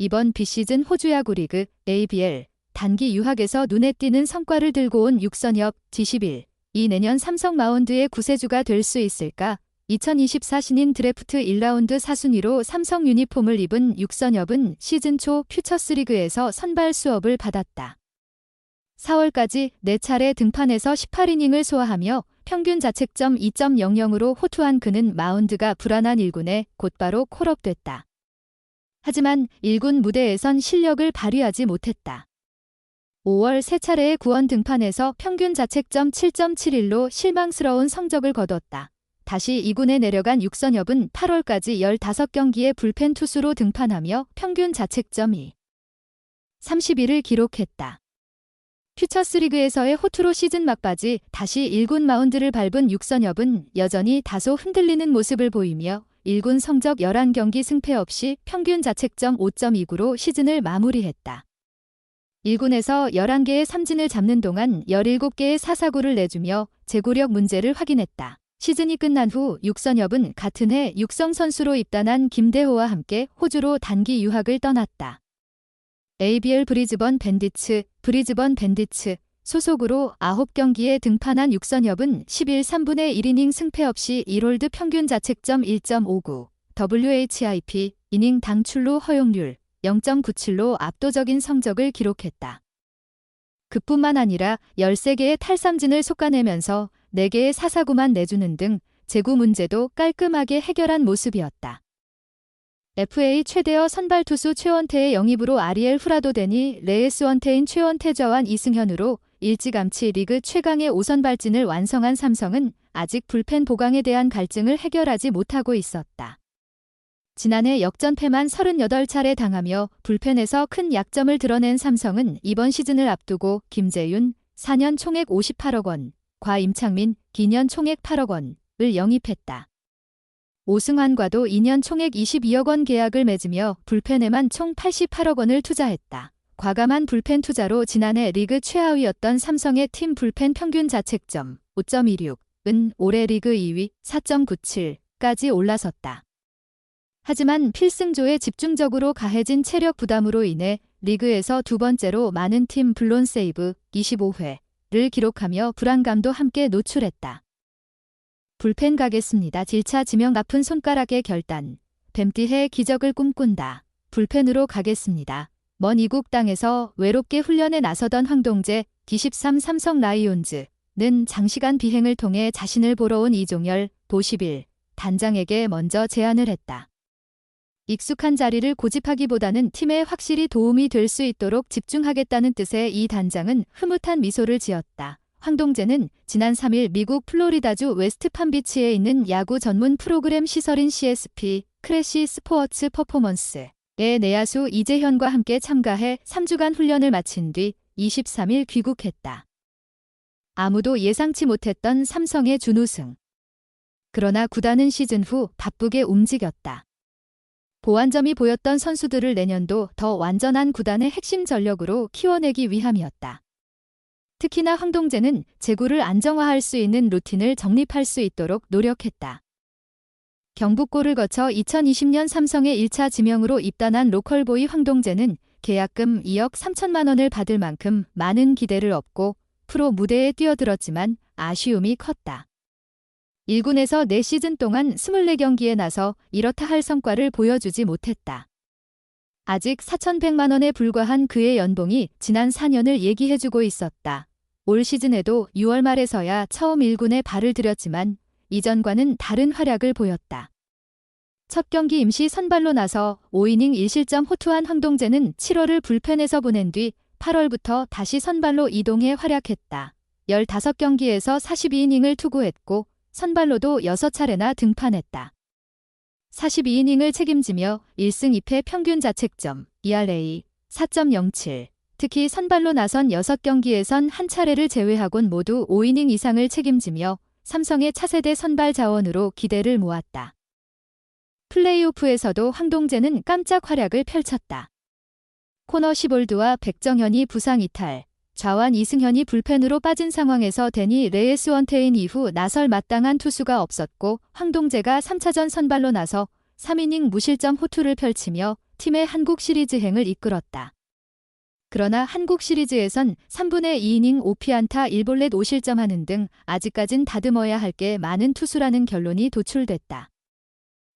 이번 비시즌 호주 야구 리그 ABL 단기 유학에서 눈에 띄는 성과를 들고 온 육선엽 G11. 이 내년 삼성 마운드의 구세주가 될 수 있을까? 2024 신인 드래프트 1라운드 4순위로 삼성 유니폼을 입은 육선엽은 시즌 초 퓨처스리그에서 선발 수업을 받았다. 4월까지 4차례 등판해서 18이닝을 소화하며 평균 자책점 2.00으로 호투한 그는 마운드가 불안한 1군에 곧바로 콜업됐다. 하지만 1군 무대에선 실력을 발휘하지 못했다. 5월 3차례의 구원 등판에서 평균 자책점 7.71로 실망스러운 성적을 거뒀다. 다시 2군에 내려간 육선엽은 8월까지 15경기의 불펜 투수로 등판하며 평균 자책점 2.31을 기록했다. 퓨처스리그에서의 호투로 시즌 막바지 다시 1군 마운드를 밟은 육선엽은 여전히 다소 흔들리는 모습을 보이며 1군 성적 11경기 승패 없이 평균 자책점 5.29로 시즌을 마무리했다. 1군에서 11개의 삼진을 잡는 동안 17개의 사사구를 내주며 제구력 문제를 확인했다. 시즌이 끝난 후 육선엽은 같은 해 육성 선수로 입단한 김대호와 함께 호주로 단기 유학을 떠났다. ABL 브리즈번 밴디츠 소속으로 9경기에 등판한 육선엽은 11 3분의 1이닝 승패 없이 1홀드 평균 자책점 1.59, WHIP, 이닝 당 출루 허용률 0.97로 압도적인 성적을 기록했다. 그뿐만 아니라 13개의 탈삼진을 솎아내면서 4개의 사사구만 내주는 등 제구 문제도 깔끔하게 해결한 모습이었다. FA 최대어 선발 투수 최원태의 영입으로 아리엘 후라도데니, 레이스 원태인 최원태 좌완 이승현으로 일찌감치 리그 최강의 5선발진을 완성한 삼성은 아직 불펜 보강에 대한 갈증을 해결하지 못하고 있었다. 지난해 역전패만 38차례 당하며 불펜에서 큰 약점을 드러낸 삼성은 이번 시즌을 앞두고 김재윤 4년 총액 58억 원, 곽임창민 기년 총액 8억 원을 영입했다. 오승환과도 2년 총액 22억 원 계약을 맺으며 불펜에만 총 88억 원을 투자했다. 과감한 불펜 투자로 지난해 리그 최하위였던 삼성의 팀 불펜 평균 자책점 5.16은 올해 리그 2위 4.97까지 올라섰다. 하지만 필승조에 집중적으로 가해진 체력 부담으로 인해 리그에서 두 번째로 많은 팀 블론 세이브 25회를 기록하며 불안감도 함께 노출했다. 불펜 가겠습니다. 질차 지명 아픈 손가락의 결단. 뱀띠해 기적을 꿈꾼다. 불펜으로 가겠습니다. 먼 이국 땅에서 외롭게 훈련에 나서던 황동재 23 삼성 라이온즈는 장시간 비행을 통해 자신을 보러 온 이종열 51 단장에게 먼저 제안을 했다. 익숙한 자리를 고집하기보다는 팀에 확실히 도움이 될 수 있도록 집중하겠다는 뜻의 이 단장은 흐뭇한 미소를 지었다. 황동재는 지난 3일 미국 플로리다주 웨스트팜비치에 있는 야구 전문 프로그램 시설인 CSP 크래시 스포츠 퍼포먼스의 내야수 이재현과 함께 참가해 3주간 훈련을 마친 뒤 23일 귀국했다. 아무도 예상치 못했던 삼성의 준우승. 그러나 구단은 시즌 후 바쁘게 움직였다. 보완점이 보였던 선수들을 내년도 더 완전한 구단의 핵심 전력으로 키워내기 위함이었다. 특히나 황동재는 제구를 안정화할 수 있는 루틴을 정립할 수 있도록 노력했다. 경북고를 거쳐 2020년 삼성의 1차 지명으로 입단한 로컬보이 황동재는 계약금 2억 3천만 원을 받을 만큼 많은 기대를 업고 프로 무대에 뛰어들었지만 아쉬움이 컸다. 1군에서 4시즌 동안 24경기에 나서 이렇다 할 성과를 보여주지 못했다. 아직 4,100만 원에 불과한 그의 연봉이 지난 4년을 얘기해주고 있었다. 올 시즌에도 6월 말에서야 처음 1군에 발을 들였지만 이전과는 다른 활약을 보였다. 첫 경기 임시 선발로 나서 5이닝 1실점 호투한 황동재는 7월을 불펜에서 보낸 뒤 8월부터 다시 선발로 이동해 활약했다. 15경기에서 42이닝을 투구했고 선발로도 6차례나 등판했다. 42이닝을 책임지며 1승 2패 평균 자책점 ERA 4.07, 특히 선발로 나선 6경기에선 한 차례를 제외하곤 모두 5이닝 이상을 책임지며 삼성의 차세대 선발 자원으로 기대를 모았다. 플레이오프에서도 황동재는 깜짝 활약을 펼쳤다. 코너 시볼드와 백정현이 부상 이탈, 좌완 이승현이 불펜으로 빠진 상황에서 데니 레이스 원태인 이후 나설 마땅한 투수가 없었고 황동재가 3차전 선발로 나서 3이닝 무실점 호투를 펼치며 팀의 한국 시리즈행을 이끌었다. 그러나 한국 시리즈에선 3분의 2이닝 5피안타 1볼넷 5실점하는 등 아직까진 다듬어야 할 게 많은 투수라는 결론이 도출됐다.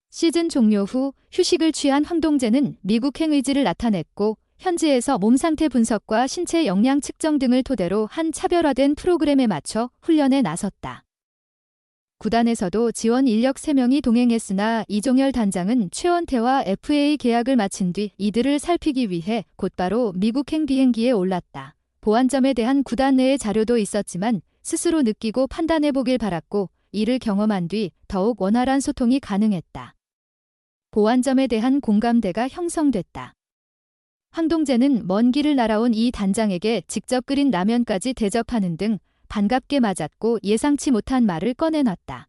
시즌 종료 후 휴식을 취한 황동재는 미국행 의지를 나타냈고 현지에서 몸 상태 분석과 신체 역량 측정 등을 토대로 한 차별화된 프로그램에 맞춰 훈련에 나섰다. 구단에서도 지원 인력 3명이 동행했으나 이종열 단장은 최원태와 FA 계약을 마친 뒤 이들을 살피기 위해 곧바로 미국행 비행기에 올랐다. 보완점에 대한 구단 내의 자료도 있었지만 스스로 느끼고 판단해보길 바랐고 이를 경험한 뒤 더욱 원활한 소통이 가능했다. 보완점에 대한 공감대가 형성됐다. 황동재는 먼 길을 날아온 이 단장에게 직접 끓인 라면까지 대접하는 등 반갑게 맞았고 예상치 못한 말을 꺼내놨다.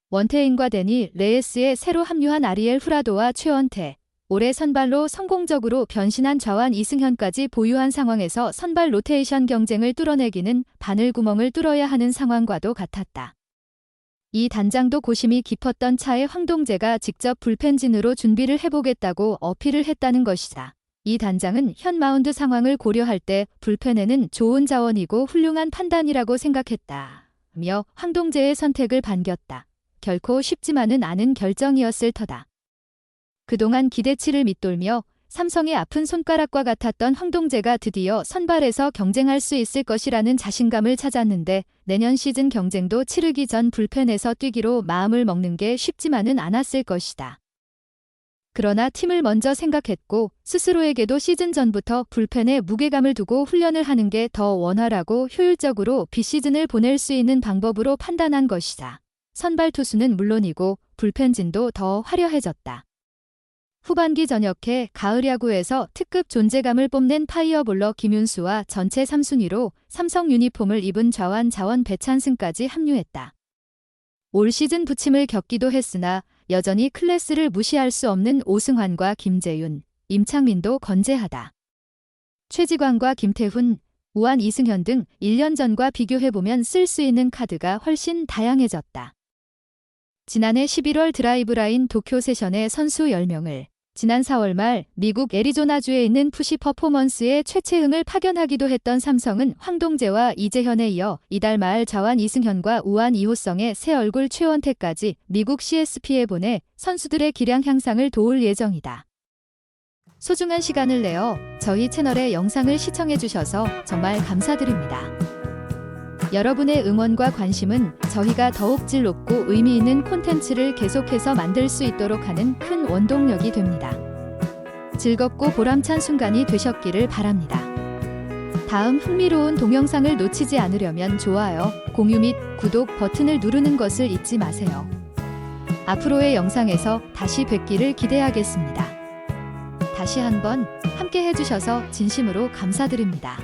원태인과 데니 레예스에 새로 합류한 아리엘 후라도와 최원태, 올해 선발로 성공적으로 변신한 좌완 이승현까지 보유한 상황에서 선발 로테이션 경쟁을 뚫어내기는 바늘구멍을 뚫어야 하는 상황과도 같았다. 이 단장도 고심이 깊었던 차에 황동재가 직접 불펜진으로 준비를 해보겠다고 어필을 했다는 것이다. 이 단장은 현 마운드 상황을 고려할 때 불펜에는 좋은 자원이고 훌륭한 판단이라고 생각했다며 황동재의 선택을 반겼다. 결코 쉽지만은 않은 결정이었을 터다. 그동안 기대치를 밑돌며 삼성의 아픈 손가락과 같았던 황동재가 드디어 선발에서 경쟁할 수 있을 것이라는 자신감을 찾았는데 내년 시즌 경쟁도 치르기 전 불펜에서 뛰기로 마음을 먹는 게 쉽지만은 않았을 것이다. 그러나 팀을 먼저 생각했고 스스로에게도 시즌 전부터 불펜에 무게감을 두고 훈련을 하는 게 더 원활하고 효율적으로 비시즌을 보낼 수 있는 방법으로 판단한 것이다. 선발 투수는 물론이고 불펜진도 더 화려해졌다. 후반기 전역해 가을 야구에서 특급 존재감을 뽐낸 파이어볼러 김윤수와 전체 3순위로 삼성 유니폼을 입은 좌완 자원 배찬승까지 합류했다. 올 시즌 부침을 겪기도 했으나 여전히 클래스를 무시할 수 없는 오승환과 김재윤, 임창민도 건재하다. 최지광과 김태훈, 우한 이승현 등 1년 전과 비교해보면 쓸 수 있는 카드가 훨씬 다양해졌다. 지난해 11월 드라이브라인 도쿄 세션의 선수 10명을 지난 4월 말 미국 애리조나주에 있는 푸시 퍼포먼스의 최채흥을 파견하기도 했던 삼성은 황동재와 이재현에 이어 이달 말 좌완 이승현과 우한 이호성의 새 얼굴 최원태까지 미국 CSP에 보내 선수들의 기량 향상을 도울 예정이다. 소중한 시간을 내어 저희 채널의 영상을 시청해주셔서 정말 감사드립니다. 여러분의 응원과 관심은 저희가 더욱 질 높고 의미 있는 콘텐츠를 계속해서 만들 수 있도록 하는 큰 원동력이 됩니다. 즐겁고 보람찬 순간이 되셨기를 바랍니다. 다음 흥미로운 동영상을 놓치지 않으려면 좋아요, 공유 및 구독 버튼을 누르는 것을 잊지 마세요. 앞으로의 영상에서 다시 뵙기를 기대하겠습니다. 다시 한번 함께 해주셔서 진심으로 감사드립니다.